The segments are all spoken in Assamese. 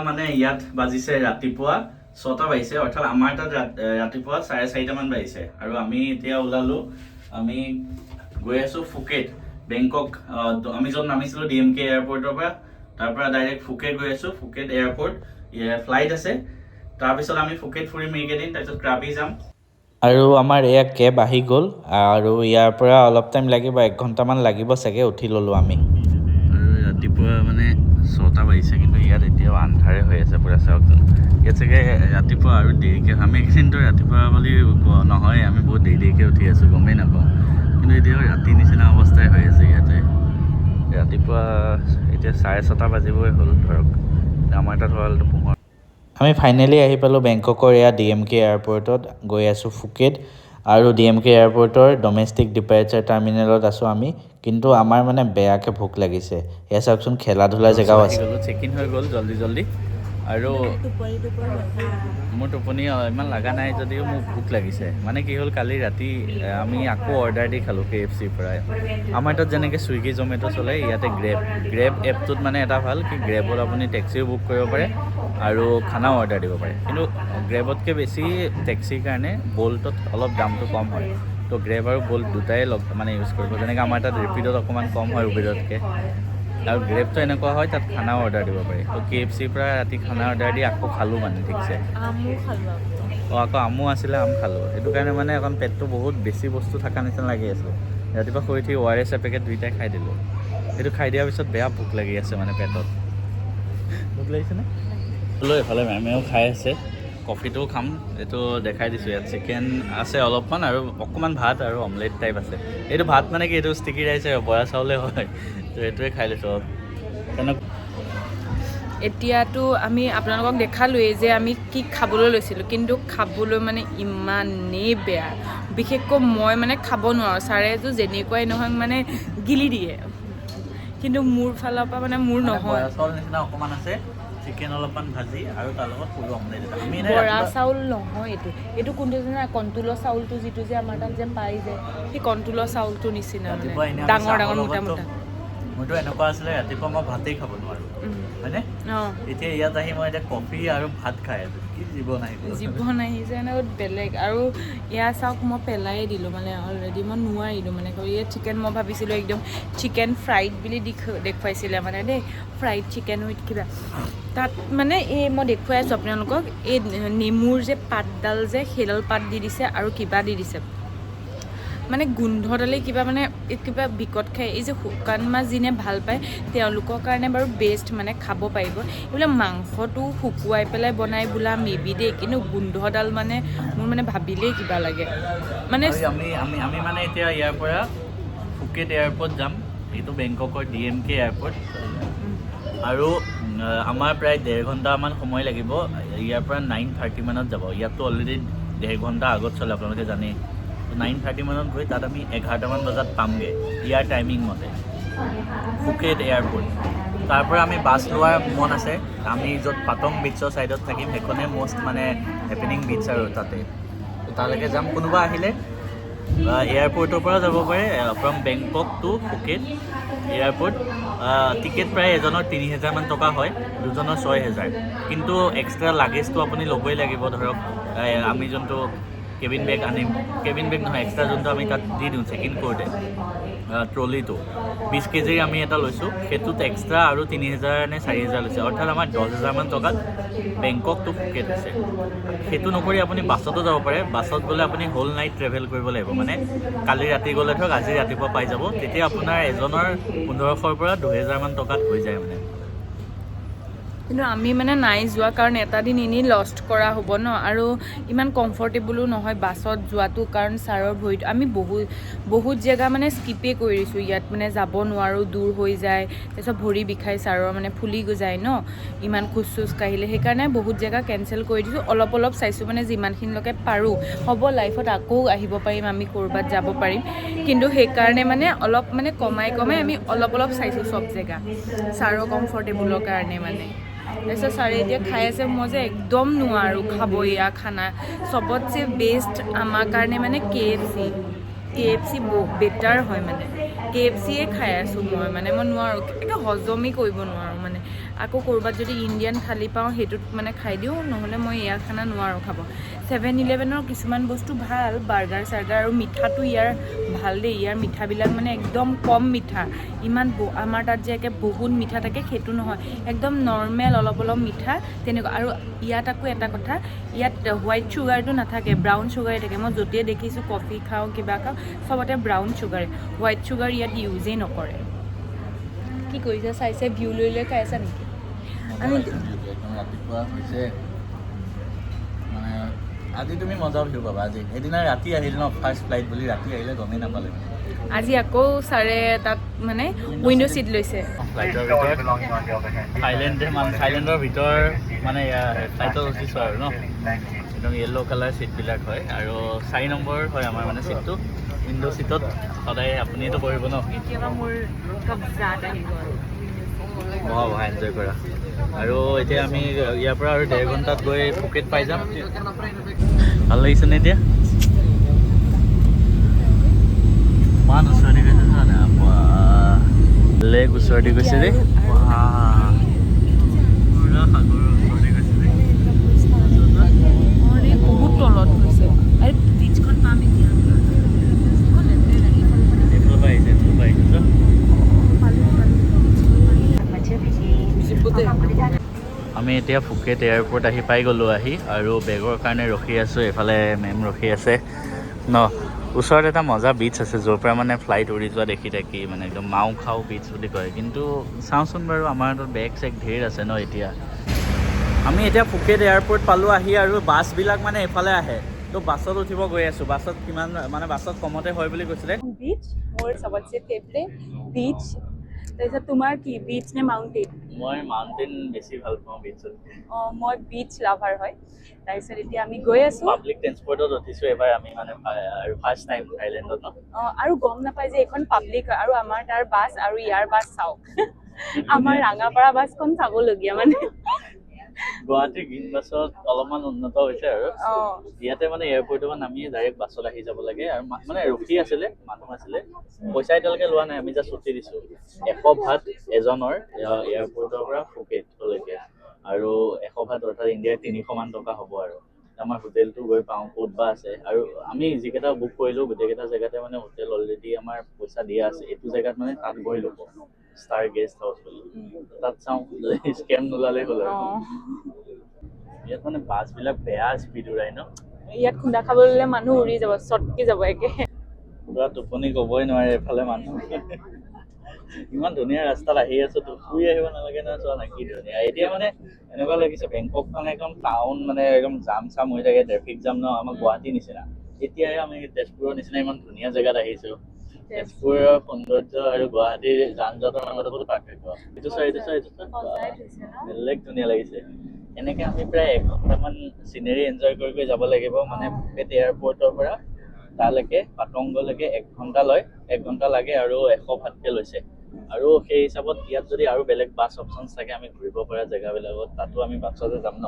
মানে ইয়াত বাজিছে ৰাতিপুৱা 6টা বাজিছে, অৰ্থাৎ আমাৰ তাত ৰাতিপুৱা 4:30 মান বাজিছে আৰু আমি এতিয়া ওলালো। আমি গৈ আছো ফুকেট, বেংকক। আমি য'ত নামিছিলো DMK এয়াৰপৰ্টৰ পৰা, তাৰ পৰা ডাইৰেক্ট ফুকেট গৈ আছো। ফুকেট এয়াৰপৰ্ট ফ্লাইট আছে, তাৰপিছত আমি ফুকেট ফুৰিম এইকেইদিন, তাৰপিছত ক্ৰাবি যাম। আৰু আমাৰ এয়া কেব আহি গ'ল আৰু ইয়াৰ পৰা অলপ টাইম লাগিব, 1 ঘণ্টামান লাগিব চাগে। উঠি ল'লো আমি আৰু ৰাতিপুৱা মানে 6টা বাজিছে, কিন্তু ইয়াত এতিয়াও আন্ধাৰে হৈ আছে পুৰা। চাওকচোন, ইয়াত চাগে ৰাতিপুৱা আৰু দেৰিকৈ, আমি এইকেইদিনতো ৰাতিপুৱা বুলি নহয়, আমি বহুত দেৰিকৈ উঠি আছোঁ, গমেই নাপাওঁ। কিন্তু এতিয়াও ৰাতি নিচিনা অৱস্থাই হৈ আছে ইয়াতে। ৰাতিপুৱা এতিয়া 6:30 বাজিবই হ'ল ধৰক, আমাৰ তাত হ'লতো পোহৰ। আমি ফাইনেলি আহি পালোঁ বেংককৰ এয়া DMK এয়াৰপৰ্টত। গৈ আছোঁ ফুকেট আৰু DMK এয়াৰপৰ্টৰ ডমেষ্টিক ডিপাৰ্চাৰ টাৰ্মিনেলত আছোঁ আমি। কিন্তু আমাৰ মানে বেয়াকৈ ভোক লাগিছে। এয়া চাওকচোন, খেলা ধূলা জেগাও আছে। চেক ইন হৈ গ'ল জল্দি আৰু মোৰ টোপনি ইমান লগা নাই যদিও মোক ভোক লাগিছে। মানে কি হ'ল, কালি ৰাতি আমি আকৌ অৰ্ডাৰ দি খালোঁ KFCৰ পৰা। আমাৰ তাত যেনেকৈ ছুইগি জমেট' চলে, ইয়াতে গ্ৰেব এপটোত মানে এটা ভাল কি, গ্ৰেবত আপুনি টেক্সিও বুক কৰিব পাৰে আৰু খানাও অৰ্ডাৰ দিব পাৰে। কিন্তু গ্ৰেবতকৈ বেছি টেক্সিৰ কাৰণে বল্টত অলপ দামটো কম হয়। তো গ্ৰেব আৰু বল্ট দুটাই মানে ইউজ কৰিব। যেনেকৈ আমাৰ তাত ৰেপিডত অকণমান কম হয় উবেৰতকৈ, আৰু গ্ৰেবটো এনেকুৱা হয় তাত খানাও অৰ্ডাৰ দিব পাৰি। তো KFCৰ পৰা ৰাতি খানা অৰ্ডাৰ দি আকৌ খালোঁ মানে, ঠিকছে। আকৌ আমো আছিলে, আম খালোঁ। সেইটো কাৰণে মানে অকণ পেটটো বহুত বেছি বস্তু থকা নিচিনা লাগি আছিলে। ৰাতিপুৱা শুই উঠি ORS এপেকেট 2টাই খাই দিলোঁ। সেইটো খাই দিয়াৰ পিছত বেয়া ভোক লাগি আছে মানে পেটত। ভোক লাগিছেনে? এইফালে মেমেও খাই আছে, কফিটোও খাম। এইটো দেখাই দিছোঁ, ইয়াত চিকেন আছে অলপমান আৰু অকণমান ভাত আৰু অমলেট টাইপ আছে। এইটো ভাত মানে কি, এইটো ষ্টিকি ৰাইচ আৰু বৰা চাউলে হয়, তো এইটোৱে খাই লৈছোঁ। এতিয়াতো আমি আপোনালোকক দেখালোৱেই যে আমি কি খাবলৈ লৈছিলোঁ, কিন্তু খাবলৈ মানে ইমানেই বেয়া। বিশেষকৈ মই মানে খাব নোৱাৰোঁ। ছাৰেতো যেনেকুৱাই নহয় মানে গিলি দিয়ে, কিন্তু মোৰ ফালৰ পৰা মানে মোৰ নহয়। বৰা চাউল নিচিনা অকণমান আছে, চিকেন অলপমান ভাজি আৰু তাৰ লগত সৰু অমলেট এটা। বৰা চাউল নহয় এইটো কোনটো জানা, কণ্ট্ৰলৰ চাউলটো যিটো যে আমাৰ তাত যে পাই যায়, সেই কণ্ট্ৰলৰ চাউলটোৰ নিচিনা মানে ডাঙৰ মোটা মোটা। মোৰতো এনেকুৱা আছিলে, ৰাতিপুৱা মই ভাতেই খাব নোৱাৰোঁ, হয়নে? এতিয়া ইয়াত আহি মই এতিয়া কফি আৰু ভাত খাই আছোঁ। কি জীৱন আহিছে মানে বেলেগ। আৰু ইয়াত চাওক, মই পেলাই দিলোঁ মানে অলৰেডি, মই নোৱাৰিলোঁ মানে। ইয়াত চিকেন মই ভাবিছিলোঁ একদম চিকেন ফ্ৰাইড বুলি দেখুৱাইছিলে মানে দেই, ফ্ৰাইড চিকেন উইথ কিবা। তাত মানে এই মই দেখুৱাই আছোঁ আপোনালোকক, এই নেমুৰ যে পাতডাল যে, সেইডাল পাত দি দিছে আৰু কিবা দি দিছে। মানে গোন্ধডালে কিবা মানে কিবা বিকট খায়। এই যে শুকান মাছ যিনে ভাল পায় তেওঁলোকৰ কাৰণে বাৰু বেষ্ট, মানে খাব পাৰিব। এইবিলাক মাংসটো শুকুৱাই পেলাই বনাই বোলা মেবি দেই, কিন্তু গোন্ধডাল মানে মোৰ মানে ভাবিলেই কিবা লাগে। মানে আমি মানে এতিয়া ইয়াৰ পৰা ফুকেট এয়াৰপৰ্ট যাম। এইটো বেংককৰ DMK এয়াৰপৰ্ট, আৰু আমাৰ প্ৰায় 1.5 ঘণ্টামান সময় লাগিব। ইয়াৰ পৰা 9:30 মানত যাব। ইয়াততো অলৰেডি 1.5 ঘণ্টা আগত চলে, আপোনালোকে জানেই। 9:30 মানত গৈ তাত আমি 11টামান বজাত পামগৈ, ইয়াৰ টাইমিং মতে, ফুকেট এয়াৰপৰ্ট। তাৰ পৰা আমি বাছ লোৱাৰ মন আছে। আমি য'ত পাটং বিচৰ ছাইডত থাকিম, সেইখনে মষ্ট মানে হেপেনিং বিচ আৰু তাতে। তালৈকে যাম। কোনোবা আহিলে এয়াৰপৰ্টৰ পৰা যাব পাৰে, from Bangkok to Phuket airport. Ticket প্ৰায় এজনৰ 3,000 মান টকা হয়, দুজনৰ 6,000। কিন্তু এক্সট্ৰা লাগেজটো আপুনি ল'বই লাগিব। ধৰক আমি যোনটো কেবিন বেগ আনিম, কেবিন বেগ নহয়, এক্সট্ৰা যোনটো আমি তাত দি দিওঁ চেক ইন কৰোঁতে, ট্ৰলিটো 20 কেজিৰ আমি এটা লৈছোঁ। সেইটোত এক্সট্ৰা আৰু 3,000 নে 4,000 লৈছে, অৰ্থাৎ আমাৰ 10,000 মান টকাত বেংকক টু ফুকেট হৈছে। সেইটো নকৰি আপুনি বাছতো যাব পাৰে। বাছত গ'লে আপুনি হোল নাইট ট্ৰেভেল কৰিব লাগিব। মানে কালি ৰাতি গ'লে ধৰক আজি ৰাতিপুৱা পাই যাব। তেতিয়া আপোনাৰ এজনৰ 1500ৰ পৰা 2,000 মান টকাত হৈ যায় মানে। কিন্তু আমি মানে নাই যোৱা কাৰণ এটা দিন এনেই লষ্ট কৰা হ'ব ন, আৰু ইমান কমফৰ্টেবলো নহয় বাছত যোৱাটো, কাৰণ ছাৰৰ ভৰিত আমি বহুত জেগা মানে স্কিপেই কৰি দিছোঁ। ইয়াত মানে যাব নোৱাৰোঁ, দূৰ হৈ যায়, তাৰপিছত ভৰি বিষাই ছাৰৰ, মানে ফুলি যায় ন ইমান খোজ কাঢ়িলে। সেইকাৰণে বহুত জেগা কেঞ্চেল কৰি দিছোঁ। অলপ চাইছোঁ, মানে যিমানখিনিলৈকে পাৰোঁ। হ'ব, লাইফত আকৌ আহিব পাৰিম, আমি ক'ৰবাত যাব পাৰিম, কিন্তু সেইকাৰণে মানে অলপ মানে কমাই আমি অলপ চাইছোঁ চব জেগা, ছাৰৰ কমফৰ্টেবলৰ কাৰণে মানে। তাৰপিছত ছাৰে এতিয়া খাই আছে, মই যে একদম নোৱাৰোঁ খাব এয়া খানা। চবতছে বেষ্ট আমাৰ কাৰণে মানে KFC বেটাৰ হয় মানে। KFCয়ে খাই আছোঁ মই, মানে মই নোৱাৰোঁ, একদম হজমেই কৰিব নোৱাৰোঁ মানে আকৌ ক'ৰবাত যদি ইণ্ডিয়ান থালি পাওঁ সেইটোত মানে খাই দিওঁ, নহ'লে মই ইয়াৰ খানা নোৱাৰোঁ খাব। 7-11ৰ কিছুমান বস্তু ভাল, বাৰ্গাৰ চাৰ্গাৰ আৰু মিঠাটো ইয়াৰ ভাল দেই। ইয়াৰ মিঠাবিলাক মানে একদম কম মিঠা, ইমান আমাৰ তাত যে একে বহুত মিঠা থাকে সেইটো নহয়, একদম নৰ্মেল অলপ অলপ মিঠা তেনেকুৱা। আৰু ইয়াত আকৌ এটা কথা, ইয়াত হোৱাইট চুগাৰটো নাথাকে, ব্ৰাউন চুগাৰে থাকে। মই য'তেই দেখিছোঁ কফি খাওঁ কিবা খাওঁ চবতে ব্ৰাউন চুগাৰে, হোৱাইট চুগাৰ ইয়াত ইউজেই নকৰে। কি কৰিছা, চাইছে ভিউ লৈ লৈ খাই আছা নেকি? আমি একদম ৰাতিপুৱা হৈছে মানে আজি তুমি মজা ভিউ পাবা। আজি সেইদিনা ৰাতি আহিল ন, ফাৰ্ষ্ট ফ্লাইট বুলি, ৰাতি আহিলে গমেই নাপালে। আজি আকৌ ছাৰে তাত মানে উইণ্ড' ছিট লৈছে। ফ্লাইটৰ ভিতৰত থাইলেণ্ডৰ ভিতৰ মানে ফ্লাইটত উঠিছোঁ আৰু ন, একদম য়েল্ল' কালাৰ ছিটবিলাক হয় আৰু 4 নম্বৰ হয় আমাৰ মানে ছিটটো। উইণ্ড' ছিটত সদায় আপুনিতো বহিব ন, কেতিয়াবা মোৰ কবজাত আহি গ'ল। বহা এনজয় কৰা। আৰু এতিয়া আমি ইয়াৰ পৰা আৰু 1.5 ঘণ্টাত গৈ ফুকেট পাই যাম। ভাল লাগিছেনে এতিয়া? ইমান ওচৰতে গৈছে জানা, লেক ওচৰতে গৈছে দেই, পুৰা সাগৰৰ ওচৰতে গৈছে দেই। বহুত তলত গৈছে আৰু বীজখন পাম এতিয়া। এইফালৰ পৰা আহিছে, এইফালৰ পৰা আহিছে। আমি এতিয়া ফুকেট এয়াৰপৰ্ট আহি পাই গ'লোঁ আৰু বেগৰ কাৰণে ৰখি আছোঁ। এইফালে মেম ৰখি আছে ন। ওচৰত এটা মজা বীচ আছে য'ৰ পৰা মানে ফ্লাইট উৰি যোৱা দেখি থাকি মানে একদম মাও খাও বীচ বুলি কয়। কিন্তু চাওঁচোন বাৰু, আমাৰ হাতত বেগ চেগ ঢেৰ আছে ন। এতিয়া আমি এতিয়া ফুকেট এয়াৰপৰ্ট পালোঁ আৰু বাছবিলাক মানে এইফালে আহে, তো বাছত উঠিব গৈ আছোঁ। বাছত কিমান মানে বাছত কমতে হয় বুলি কৈছিলে। বীচ মোৰ চবতছে ফেভৰেট বীচ। তাৰপিছত তোমাৰ কি, বীচ নে মাউণ্টেইন? মই মাউণ্টেইন বেছি ভাল পাওঁ বীচত। মই বীচ লাভাৰ হয়। তাৰপিছত এতিয়া আমি গৈ আছোঁ। পাব্লিক ট্ৰেন্সপৰ্টত উঠিছোঁ এবাৰ আমি মানে, আৰু ফাৰ্ষ্ট টাইম থাইলেণ্ডত ন। আৰু গম নাপায় যে এইখন পাব্লিক হয়। আৰু আমাৰ তাৰ বাছ আৰু ইয়াৰ বাছ চাওক, আমাৰ ৰাঙাপাৰা বাছখন চাবলগীয়া মানে। গুৱাহাটীৰ গ্ৰীণ বাছত অলপমান উন্নত হৈছে আৰু ইয়াতে মানে এয়াৰপৰ্টৰ পৰা নামি ডাইৰেক্ট বাছত আহি যাব লাগে। আৰু মানে ৰখি আছিলে, মানুহ আছিলে, পইচা এতিয়ালৈকে লোৱা নাই, আমি জাষ্ট উঠি দিছোঁ। 100 ভাত এজনৰ এয়াৰপৰ্টৰ পৰা ফুকেটলৈকে, আৰু 100 ভাত অৰ্থাৎ ইণ্ডিয়াৰ 300 মান টকা হ'ব। আৰু আমাৰ হোটেলটো গৈ পাওঁ ক'ত বা আছে, আৰু আমি যিকেইটা বুক কৰিলোঁ গোটেইকেইটা জেগাতে মানে হোটেল অলৰেডি আমাৰ পইচা দিয়া আছে। এইটো জেগাত মানে তাত গৈ ল'ব, ষ্টাৰ গেষ্ট হাউচ বুলি, তাত চাওঁ স্কেম নোলালেই হ'ল আৰু। ইয়াত মানে বাছবিলাক বেয়া স্পীড উৰাই ন। ইয়াত খুন্দা খাবলৈ ল'লে মানুহ উৰি যাব, চটকি যাব একে। পুৰা টোপনি ক'বই নোৱাৰে এইফালে মানুহ। ইমান ধুনীয়া ৰাস্তাত আহি আছো, তো শুই আহিব নালাগে নহয়। চোৱা না কি ধুনীয়া। এতিয়া মানে এনেকুৱা লাগিছে বেংকক মানে একদম টাউন মানে একদম জাম চাম হৈ থাকে, ট্ৰেফিক জাম ন, আমাৰ গুৱাহাটীৰ নিচিনা। এতিয়াহে আমি তেজপুৰৰ নিচিনা ইমান ধুনীয়া জেগাত আহিছো। তেজপুৰৰ সৌন্দৰ্য আৰু গুৱাহাটীৰ যান জঁটৰ মাজত বহুত পাৰ্থক্য। এইটো চোৱা, বেলেগ ধুনীয়া লাগিছে। এনেকে আমি প্ৰায় 1 ঘণ্টামান চিনেৰী এনজয় কৰি যাব লাগিব। মানে ফুকেট এয়াৰপৰ্টৰ পৰা তালৈকে পাটংগলৈকে 1 ঘণ্টা লয়, 1 ঘণ্টা লাগে, আৰু 100 ভাতকে লৈছে। আৰু সেই হিচাপত ইয়াত যদি আৰু বেলেগ বাছ অপশ্যনছ থাকে আমি ঘূৰিব পৰা জেগাবিলাকত, তাতো আমি বাছতে যাম ন।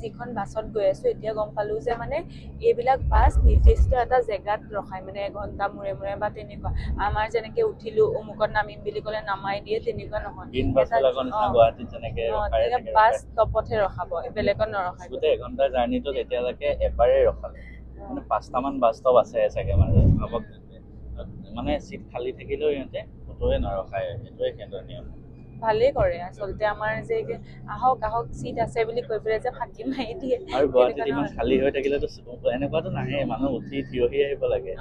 যিখন বাছত গৈ আছো এতিয়া গম পালো যে মানে এইবিলাক বাছ নিৰ্দিষ্ট এটা জেগাত ৰখায়, মানে 1 ঘণ্টা মূৰে মূৰে বা তেনেকুৱা। আমাৰ যেনেকে উঠিলো অমুকত নামিম বুলি ক'লে নামাই দিয়ে, তেনেকুৱা নহয়। বাছ ষ্টপতহে ৰখাব, বেলেগত নৰখায়। গোটেই 1 ঘণ্টাৰ জাৰ্ণিটোত এতিয়ালৈকে এবাৰেই ৰখালে, মানে 5টামান বাছ ষ্টপ আছে চাগে। মানে ভাবক, মানে চিট খালী থাকিলেও সিহঁতে ক'তোৱে নৰখায়, সেইটোৱে সিহঁতৰ নিয়ম। ভালেই কৰে আচলতে, আমাৰ যে আহক আহক চিট আছে বুলি কৈ পেলাই যে ফাঁকি মাৰি দিয়ে। আৰু গুৱাহাটীত ইমান খালী হৈ থাকিলেতো এনেকুৱাতো নাহে, মানুহ উঠি থিয়হি আহিব লাগে।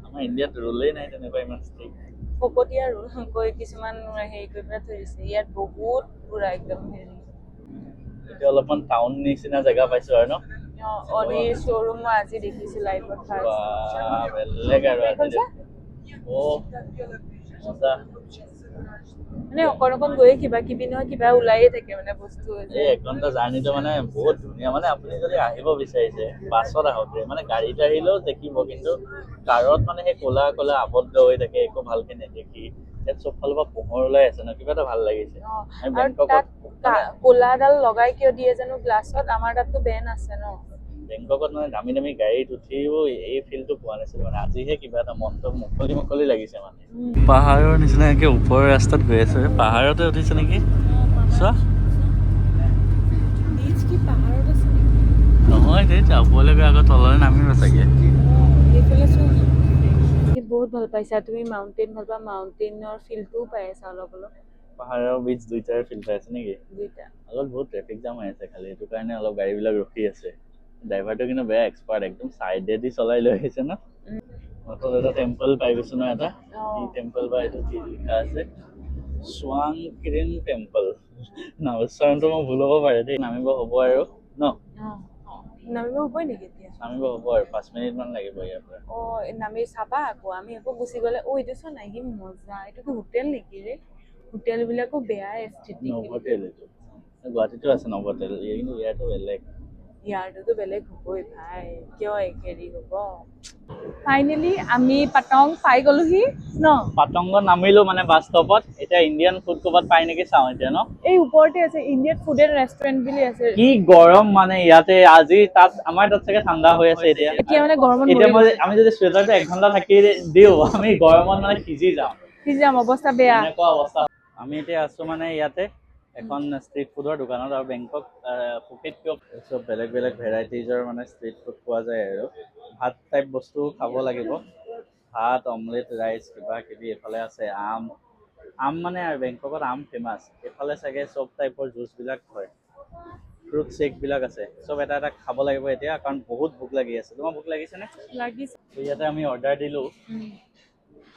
আমাৰ ইণ্ডিয়াত ৰুলেই নাই তেনেকুৱা ইমান ষ্ট্ৰিক্ট। ফকতীয়া ৰুল কৈ কিছুমান হেৰি কৰি পেলাই থৈ দিছে। ইয়াত বহুত পুৰা একদম হেৰি। এতিয়া অলপমান টাউন নিচিনা জেগা পাইছো আৰু ন। অনিৰ শ্ব'ৰুম মই আজি দেখিছো লাইভত ফাৰ্ষ্ট। বেলেগ আৰু আজি মজা। মানে অকণ অকণ গৈয়ে কিবা কিবি নহয় কিবা ওলাইয়ে থাকে মানে বস্তু। এই 1 ঘণ্টা জাৰ্ণিটো মানে বহুত ধুনীয়া। মানে আপুনি যদি আহিব বিচাৰিছে বাছত আহক, মানে গাড়ীত আহিলেও দেখিব, কিন্তু কাৰত মানে সেই ক'লা ক'লা আবদ্ধ হৈ থাকে, একো ভালকে নেদেখি। ইয়াত চব ফালৰ পৰা পোহৰ ওলাই আছে ন, কিবা এটা ভাল লাগিছে। ক'লাডাল লগাই কিয় দিয়ে জানো গ্লাছত, আমাৰ তাততো বেন আছে ন। বেংককত মানে দামী দামী গাড়ীত উঠিও এই ফিলটো পোৱা নাছিল মানে আজিহে কিবা এটা মনটো মুকলি মুকলি লাগিছে মানে পাহাৰৰ নিচিনা একে ওপৰৰ ৰাস্তাত গৈ আছে পাহাৰতে উঠিছে নেকি চোৱা নহয় দেই ওপৰলৈ গৈ আকৌ তললৈ নামিব চাগে বহুত ভাল পাইছা তুমি মাউণ্টেইন ভাল পা মাউণ্টেইনৰ ফিলটোও পাই আছা অলপ অলপ পাহাৰৰ বীজ দুইটাৰ ফিল পাই আছে নেকি দুইটা অলপ বহুত ট্ৰেফিক জাম হৈ আছে খালি সেইটো কাৰণে অলপ গাড়ীবিলাক ৰখি আছে ড্ৰাইভাৰটো কিন্তু বেয়া এক্সপাৰ্ট একদম চাইডেদি চলাই লৈ আহিছে ন অকল এটা টেম্পল পাই গৈছো ন এটা কি টেম্পল বা এইটো কি লিখা আছে চোৱাং কিৰিন টেম্পল না উচ্চাৰণটো মই ভুল হ'ব পাৰে দেই নামিব হ'ব আৰু ন নামিব হ'বই নেকি এতিয়া নামিব হ'ব আৰু 5 মিনিট মান লাগিব ইয়াৰ পৰা নামি চাবা আকৌ আমি আকৌ গুচি গ'লে এইটো চোৱা নাই কি মজা এইটো কি হোটেল নেকি ৰে হোটেল বিলাকো বেয়াই স্থিতি নভটেল এইটো গুৱাহাটীতো আছে নভটেল কিন্তু ইয়াতো বেলেগ ইয়াৰটোতো বেলেগ হ'বই ভাই কিয় হেৰি হ'ব ফাইনেলি আমি পাটং পাই গ'লোহি ন পাটংগত নামিলো মানে বাছ ষ্টপত এতিয়া ইণ্ডিয়ান ফুড ক'ৰবাত পাই নেকি চাওঁ এতিয়া ন এই ওপৰতে আছে ইণ্ডিয়ান ফুড এণ্ড ৰেষ্টুৰেণ্ট বুলি আছে কি গৰম মানে ইয়াতে আজি তাত আমাৰ তাত চাগে ঠাণ্ডা হৈ আছে এতিয়া এতিয়া মানে গৰমত এতিয়া আমি যদি চুৱেটাৰটো 1 ঘণ্টা থাকি দিওঁ আমি গৰমত মানে সিজি যাম অৱস্থা বেয়া এনেকুৱা অৱস্থা আমি এতিয়া আছো মানে ইয়াতে এখন ষ্ট্ৰীট ফুডৰ দোকানত আৰু বেংকক ফুকেট কিয় চব বেলেগ বেলেগ ভেৰাইটিজৰ মানে ষ্ট্ৰীট ফুড পোৱা যায় আৰু ভাত টাইপ বস্তু খাব লাগিব ভাত অমলেট ৰাইচ কিবা কিবি এফালে আছে আম মানে আৰু বেংককত আম ফেমাছ এফালে চাগে চব টাইপৰ জুচবিলাক হয় ফ্ৰুট শ্বেকবিলাক আছে চব এটা এটা খাব লাগিব এতিয়া কাৰণ বহুত ভোক লাগি আছে তোমাৰ ভোক লাগিছেনে লাগিছে ইয়াতে আমি অৰ্ডাৰ দিলোঁ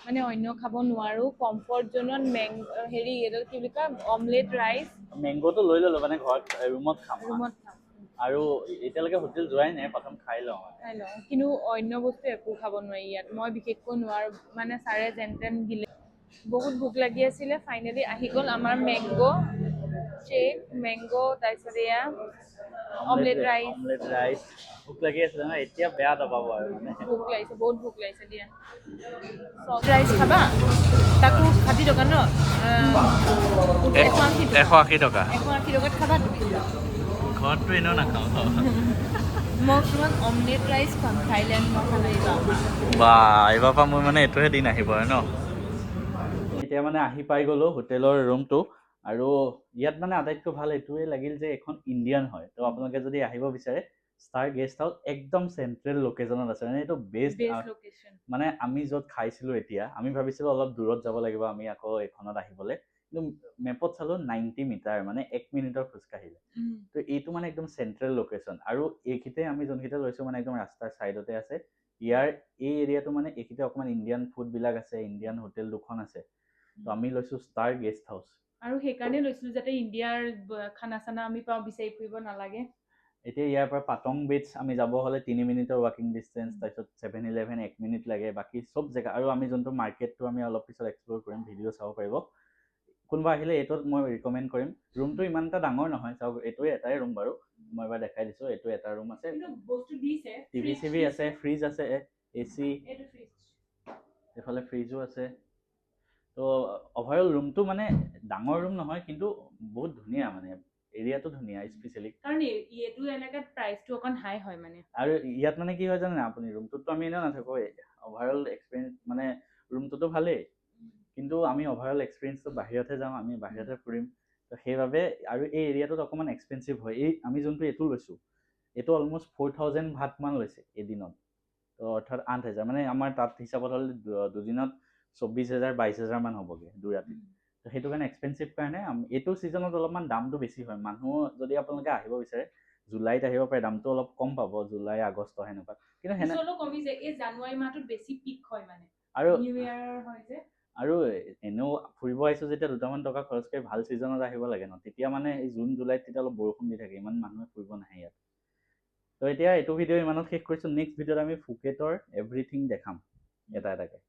মানে অন্য খাব নোৱাৰো কমফৰ্ট জোনত হেৰি এইটো কি বুলি কয় অমলেট ৰাইচ মেংগোটো লৈ ল'লো মানে ঘৰত ৰুমত খাম ৰুমত খাম আৰু এতিয়ালৈকে হোটেল যোৱাই নাই প্ৰথম খাই লওঁ কিন্তু অন্য বস্তু একো খাব নোৱাৰি ইয়াত মই বিশেষকৈ নোৱাৰো মানে ছাৰে যেন তেন দিলে বহুত ভোক লাগি আছিলে ফাইনেলি আহি গ'ল আমাৰ শ্বেক মেংগো তাৰপিছত এয়া অমলেট ৰাইচ ভোক লাগি আছিলে ন এতিয়া বেয়া নাপাব আৰু মানে ভোক লাগিছে বহুত ভোক লাগিছে দিয়া চচ ৰাইচ খাবা তাকো 60 টকা ন 180 টকা 180 টকাত খাবা তুমি ঘৰততো এনেও নাখাওঁ মই তোমাক অমলেট ৰাইচ খুৱাম থাইলেণ্ড মছলা বা এইবাৰ পৰা মই মানে এইটোহে দিন আহিব আৰু ন এতিয়া মানে আহি পাই গ'লো হোটেলৰ ৰুমটো আৰু ইয়াত মানে আটাইতকৈ ভাল এইটোৱে লাগিল যে এখন ইণ্ডিয়ান হয় তো আপোনালোকে যদি আহিব বিচাৰে ষ্টাৰ গেষ্ট হাউচ একদম চেণ্ট্ৰেল লোকেশ্যনত আছে মানে এইটো বেষ্ট লোকেশ্যন মানে আমি য'ত খাইছিলোঁ এতিয়া আমি ভাবিছিলোঁ অলপ দূৰত যাব লাগিব আমি আকৌ এইখনত আহিবলৈ কিন্তু মেপত চালোঁ 90 মিটাৰ মানে 1 মিনিটৰ খোজকাঢ়িলে তো এইটো মানে একদম চেণ্ট্ৰেল লোকেশ্যন আৰু এইখিতে আমি যোনকেইটা লৈছোঁ মানে একদম ৰাস্তাৰ ছাইডতে আছে ইয়াৰ এই এৰিয়াটো মানে এইখিতে অকণমান ইণ্ডিয়ান ফুডবিলাক আছে ইণ্ডিয়ান হোটেল দুখন আছে তো আমি লৈছোঁ ষ্টাৰ গেষ্ট হাউচ আৰু সেইকাৰণে লৈছিলোঁ যাতে ইণ্ডিয়াৰ খানা চানা আমি পাওঁ বিচাৰি ফুৰিব নালাগে এতিয়া ইয়াৰ পৰা পাটং বিচ আমি যাব হ'লে 3 মিনিটৰ ৱাকিং ডিষ্টেঞ্চ তাৰপিছত 7-11 1 মিনিট লাগে বাকী চব জেগা আৰু আমি যোনটো মাৰ্কেটটো আমি অলপ পিছত এক্সপ্ল'ৰ কৰিম ভিডিঅ' চাব পাৰিব কোনোবা আহিলে এইটোত মই ৰিকমেণ্ড কৰিম ৰুমটো ইমান এটা ডাঙৰ নহয় চাওক এইটোৱে এটাই ৰুম বাৰু মই এবাৰ দেখাই দিছোঁ এইটো এটা ৰুম আছে টিভি চিভি আছে ফ্ৰিজ আছে AC এইফালে ফ্ৰিজো আছে তো অভাৰঅল ৰুমটো মানে ডাঙৰ ৰুম নহয় কিন্তু বহুত ধুনীয়া মানে এৰিয়াটো ধুনীয়া স্পেচিয়েলি কাৰণ এইটো এলেকাত প্ৰাইচটো অকণ হাই হয় মানে আৰু ইয়াত মানে কি হয় জানে না আপুনি ৰুমটোতো আমি এনেও নাথাকোঁ অভাৰঅল এক্সপিৰিয়েঞ্চ মানে ৰুমটোতো ভালেই কিন্তু আমি অভাৰঅল এক্সপিৰিয়েঞ্চটো বাহিৰতহে যাম আমি বাহিৰতহে ফুৰিম তো সেইবাবে আৰু এই এৰিয়াটোত অকণমান এক্সপেঞ্চিভ হয় আমি যোনটো এইটো লৈছোঁ এইটো অলমষ্ট 4000 ভাটমান লৈছে এদিনত তো অৰ্থাৎ 8000 মানে আমাৰ তাত হিচাপত হ'লে দুদিনত 24000 22000 মান হ'বগৈ দুৰাতি তো সেইটো কাৰণে এক্সপেঞ্চিভ কাৰণে এইটো ছিজনত অলপমান দামটো বেছি হয় মানুহ যদি আপোনালোকে আহিব বিচাৰে জুলাইত আহিব পাৰে দামটো অলপ কম পাব জুলাই আগষ্ট সেনেকুৱা কিন্তু কমি যায় এই জানুৱাৰী মাহটোত বেছি পিক হয় মানে আৰু নিউ ইয়াৰ হয় যে আৰু এনেও ফুৰিব আহিছোঁ যেতিয়া দুটামান টকা খৰচ কৰি ভাল ছিজনত আহিব লাগে ন তেতিয়া মানে এই জুন জুলাইত তেতিয়া অলপ বৰষুণ দি থাকে ইমান মানুহে ফুৰিব নাহে ইয়াত তো এতিয়া এইটো ভিডিঅ' ইমানত শেষ কৰিছোঁ নেক্সট ভিডিঅ'ত আমি ফুকেটৰ এভৰিথিং দেখাম এটা এটাকৈ